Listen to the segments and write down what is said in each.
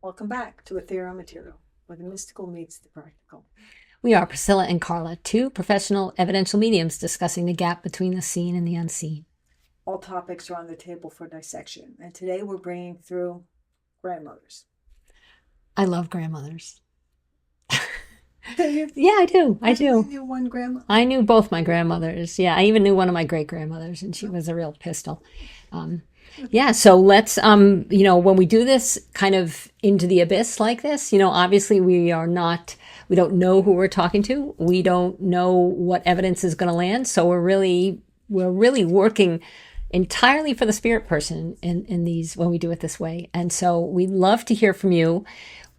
Welcome back to Ethereal Material, where the mystical meets the practical. We are Priscilla and Carla, two professional evidential mediums discussing the gap between the seen and the unseen. All topics are on the table for dissection, and today we're bringing through grandmothers. I love grandmothers. Do you? Yeah, I do. I You do. knew one grandmother? I knew both my grandmothers. Yeah, I even knew one of my great grandmothers, and she was a real pistol. Yeah, so let's, when we do this kind of into the abyss like this, obviously we don't know who we're talking to. We don't know what evidence is going to land. So we're really working entirely for the spirit person in these, when we do it this way. And so we'd love to hear from you.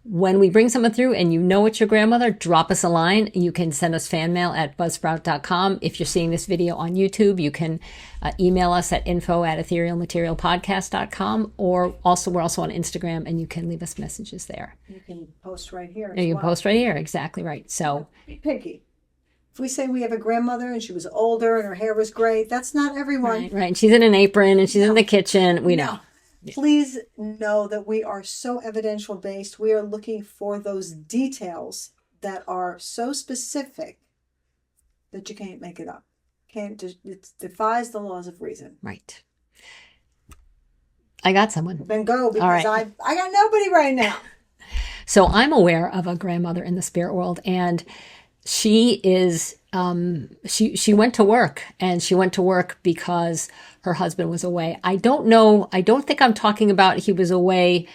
When we bring someone through and you know it's your grandmother, drop us a line. You can send us fan mail at buzzsprout.com. If you're seeing this video on YouTube, you can email us at info@etherealmaterialpodcast.com, or also we're also on Instagram and you can leave us messages there. You can post right here. You can post right here. Exactly right. So be picky. If we say we have a grandmother and she was older and her hair was gray, that's not everyone. Right. She's in an apron and she's in the kitchen. We know. Please know that we are so evidential based. We are looking for those details that are so specific that you can't make it up. It defies the laws of reason. Right. I got someone. Then go, because I got nobody right now. So I'm aware of a grandmother in the spirit world, and she is she went to work, and she went to work because her husband was away. I don't think I'm talking about he was away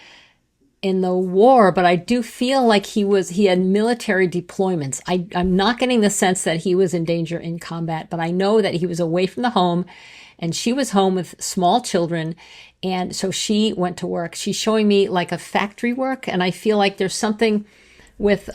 in the war, but I do feel like he had military deployments. I'm not getting the sense that he was in danger in combat, but I know that he was away from the home, and she was home with small children. And so she went to work. She's showing me like a factory work, and I feel like there's something with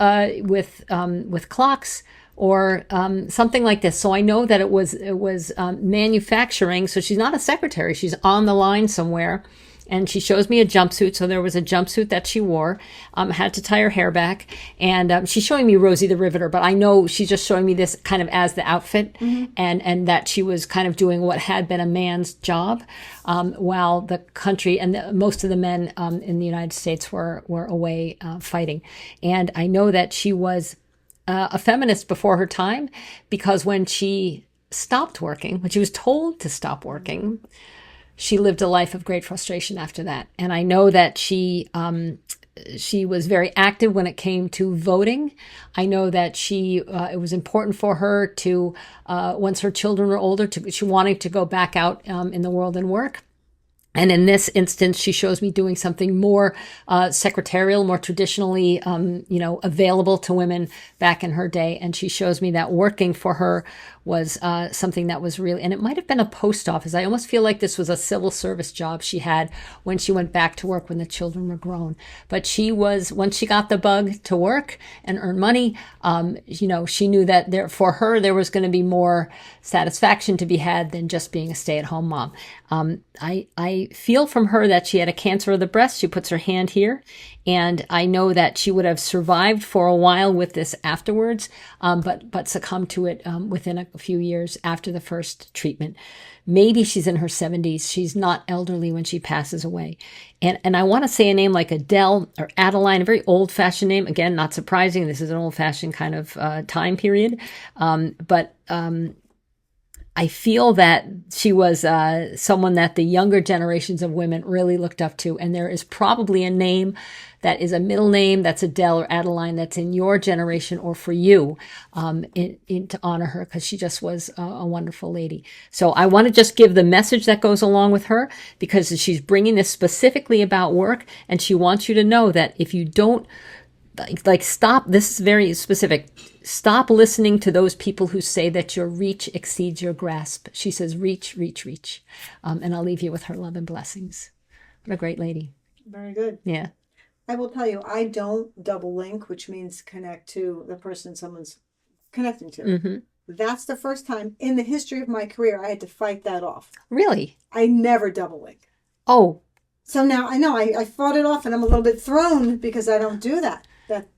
clocks or something like this. So I know that it was manufacturing. So she's not a secretary. She's on the line somewhere. And she shows me a jumpsuit. So there was a jumpsuit that she wore, had to tie her hair back. And she's showing me Rosie the Riveter, but I know she's just showing me this kind of as the outfit, and that she was kind of doing what had been a man's job, while the country and most of the men in the United States were away fighting. And I know that she was a feminist before her time, because when she stopped working, when she was told to stop working, she lived a life of great frustration after that. And I know that she was very active when it came to voting. I know that it was important for her to, once her children were older, she wanted to go back out in the world and work. And in this instance, she shows me doing something more secretarial, more traditionally, available to women back in her day. And she shows me that working for her was something that was really, and it might have been a post office. I almost feel like this was a civil service job she had when she went back to work when the children were grown. But once she got the bug to work and earn money, she knew that for her, there was going to be more satisfaction to be had than just being a stay-at-home mom. I feel from her that she had a cancer of the breast. She puts her hand here, and I know that she would have survived for a while with this afterwards, but succumbed to it within a few years after the first treatment. Maybe she's in her 70s. She's not elderly when she passes away. And I want to say a name like Adele or Adeline, a very old-fashioned name. Again, not surprising. This is an old-fashioned kind of time period. But I feel that she was someone that the younger generations of women really looked up to. And there is probably a name that is a middle name that's Adele or Adeline that's in your generation or for you to honor her, because she just was a wonderful lady. So I want to just give the message that goes along with her, because she's bringing this specifically about work, and she wants you to know that if you don't stop, this is very specific. Stop listening to those people who say that your reach exceeds your grasp. She says, reach, reach, reach. And I'll leave you with her love and blessings. What a great lady. Very good. Yeah. I will tell you, I don't double link, which means connect to the person someone's connecting to. Mm-hmm. That's the first time in the history of my career I had to fight that off. Really? I never double link. Oh. So now I know I fought it off, and I'm a little bit thrown because I don't do that.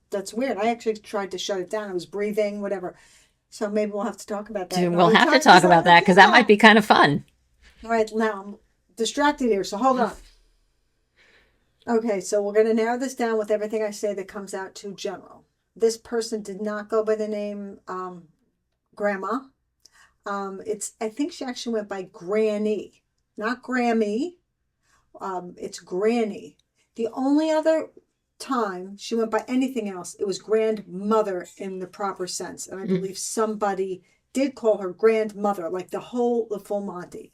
That's weird. I actually tried to shut it down. I was breathing, whatever. So maybe we'll have to talk about that. We'll have to talk about that, because that might be kind of fun. All right, now I'm distracted here, so hold on. Okay, so we're going to narrow this down with everything I say that comes out too general. This person did not go by the name Grandma. I think she actually went by Granny, not Grammy. It's Granny. The only other time she went by anything else, it was grandmother in the proper sense, and I believe somebody did call her grandmother, like the full Monty.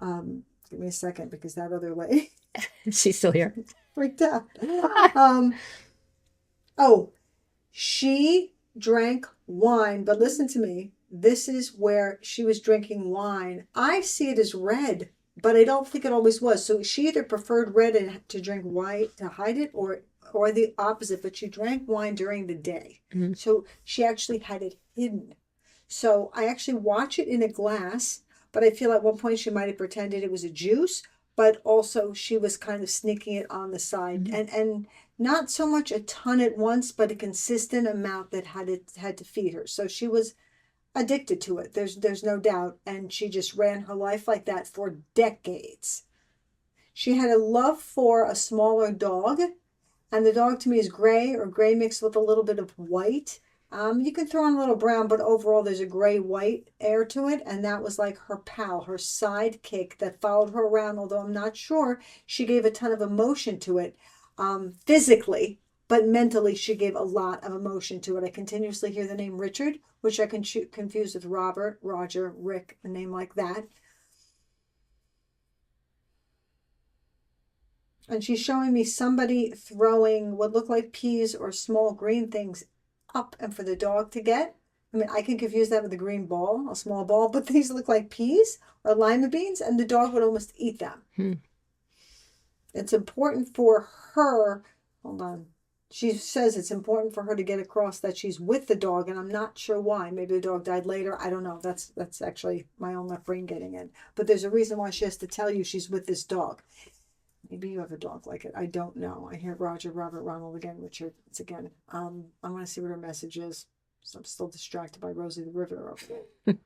Give me a second because that other lady She's still here. freaked out. Um, oh, she drank wine, but listen to me. This is where she was drinking wine. I see it as red, but I don't think it always was. So she either preferred red and to drink white to hide it, or the opposite. But she drank wine during the day, Mhm. so she actually had it hidden. So I actually watch it in a glass, but I feel at one point she might have pretended it was a juice, but also she was kind of sneaking it on the side, Mhm. and not so much a ton at once, but a consistent amount that had to feed her. So she was addicted to it. There's no doubt, and she just ran her life like that for decades. She had a love for a smaller dog, and the dog to me is gray or gray mixed with a little bit of white. You can throw in a little brown, but overall there's a gray white air to it, and that was like her pal, her sidekick that followed her around. Although I'm not sure she gave a ton of emotion to it, physically, but mentally she gave a lot of emotion to it. I continuously hear the name Richard, which I can confuse with Robert, Roger, Rick, a name like that. And she's showing me somebody throwing what look like peas or small green things up and for the dog to get. I mean, I can confuse that with a green ball, a small ball, but these look like peas or lima beans, and the dog would almost eat them. Hmm. It's important for her. Hold on. She says it's important for her to get across that she's with the dog, and I'm not sure why. Maybe the dog died later. I don't know. That's actually my own left brain getting in. But there's a reason why she has to tell you she's with this dog. Maybe you have a dog like it. I don't know. I hear Roger, Robert, Ronald again, Richard. It's again. I want to see what her message is. So I'm still distracted by Rosie the Riveter over there.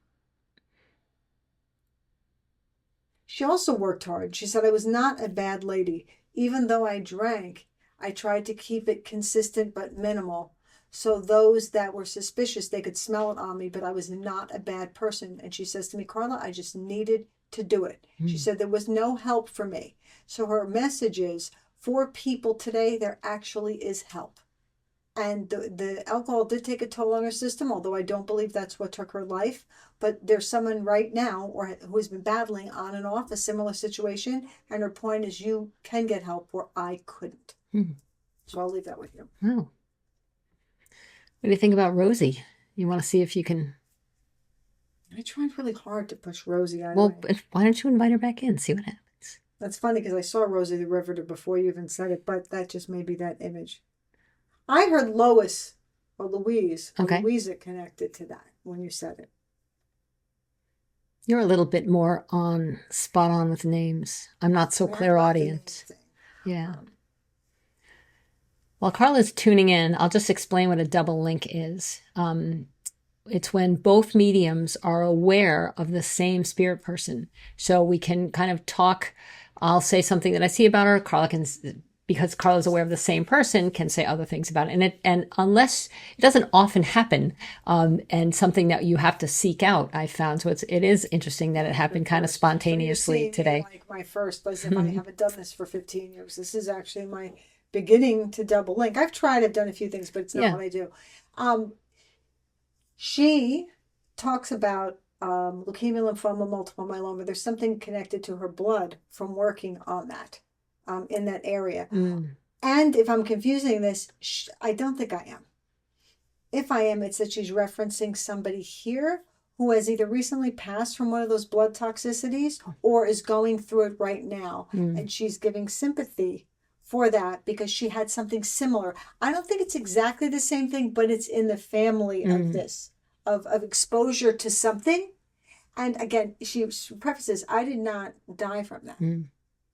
She also worked hard. She said I was not a bad lady. Even though I drank, I tried to keep it consistent but minimal. So those that were suspicious, they could smell it on me, but I was not a bad person. And she says to me, Carla, I just needed to do it. She Hmm. said there was no help for me. So her message is for people today, there actually is help. And the alcohol did take a toll on her system, although I don't believe that's what took her life. But there's someone right now or who's been battling on and off a similar situation, and her point is you can get help where I couldn't. Hmm. So I'll leave that with you. Oh. What do you think about Rosie? You want to see if you can. I tried really hard to push Rosie out of Well, way. why don't you invite her back in? See what happens. That's funny because I saw Rosie the Riveter before you even said it, but that just may be that image. I heard Lois or Louise or Okay. Louisa connected to that when you said it. You're a little bit more on spot on with names. I'm not so I mean, I love the name clairaudient. thing. Yeah. Um, While Carla's tuning in, I'll just explain what a double link is. It's when both mediums are aware of the same spirit person. So we can kind of talk. I'll say something that I see about her. Carla can, because Carla's aware of the same person, can say other things about it. And unless it doesn't often happen, and something that you have to seek out, I found. So it is interesting that it the happened kind of first. So you're spontaneously seeing me today. like my first, as if I haven't done this for 15 years. This is actually my beginning to double link. I've done a few things, but it's not Yeah. what I do. Um, she talks about leukemia, lymphoma, multiple myeloma. There's something connected to her blood from working on that, in that area. Mm. And if I'm confusing this, I don't think I am. If I am, it's that she's referencing somebody here who has either recently passed from one of those blood toxicities or is going through it right now. Mm. And she's giving sympathy for that because she had something similar. I don't think it's exactly the same thing, but it's in the family of Mm. this, of exposure to something. And again, she prefaces, I did not die from that. Mm.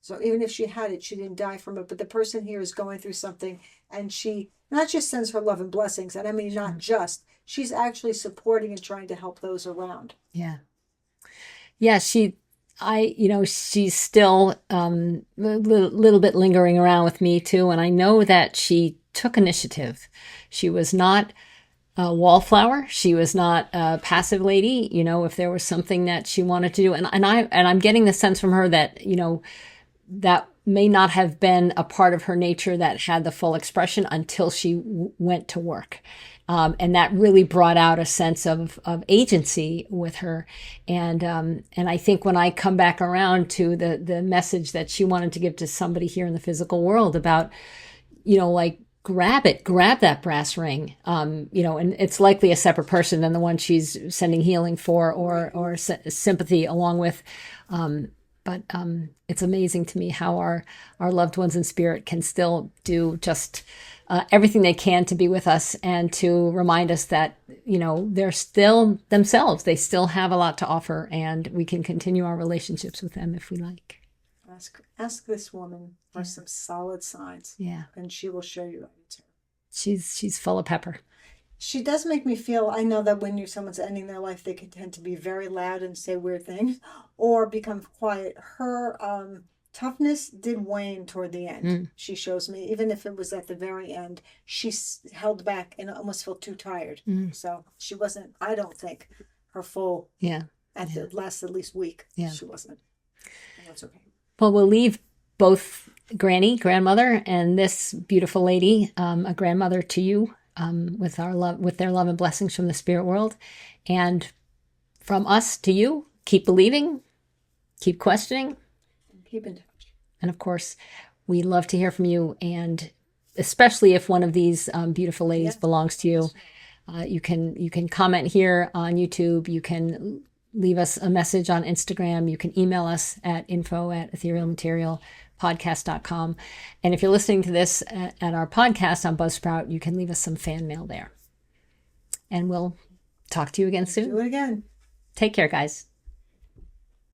So even if she had it, she didn't die from it. But the person here is going through something, and she not just sends her love and blessings, and I mean not just, she's actually supporting and trying to help those around. Yeah. Yeah. she's still little bit lingering around with me too. And I know that she took initiative. She was not a wallflower. She was not a passive lady. If there was something that she wanted to do, and I'm getting the sense from her that, that may not have been a part of her nature that had the full expression until she went to work. And that really brought out a sense of agency with her. And I think when I come back around to the message that she wanted to give to somebody here in the physical world about, like, grab that brass ring, and it's likely a separate person than the one she's sending healing for or sympathy along with. But it's amazing to me how our loved ones in spirit can still do just everything they can to be with us and to remind us that, they're still themselves. They still have a lot to offer, and we can continue our relationships with them if we like. Ask this woman for some solid signs. Yeah. And she will show you that it's her. She's full of pepper. She does make me feel, I know that when someone's ending their life, they can tend to be very loud and say weird things or become quiet. Her toughness did wane toward the end. She shows me, even if it was at the very end, she held back and almost felt too tired. So she wasn't, I don't think, her full, the last at least week. Yeah. She wasn't. And that's okay. Well, we'll leave both grandmother, and this beautiful lady, a grandmother to you, with their love and blessings from the spirit world. And from us to you, keep believing, keep questioning, and keep in touch. And of course, we love to hear from you. And especially if one of these beautiful ladies belongs to you, you can comment here on YouTube. You can leave us a message on Instagram. You can email us at info@etherealmaterialpodcast.com. And if you're listening to this at our podcast on Buzzsprout, you can leave us some fan mail there. And we'll talk to you again soon. Do it again. Take care, guys.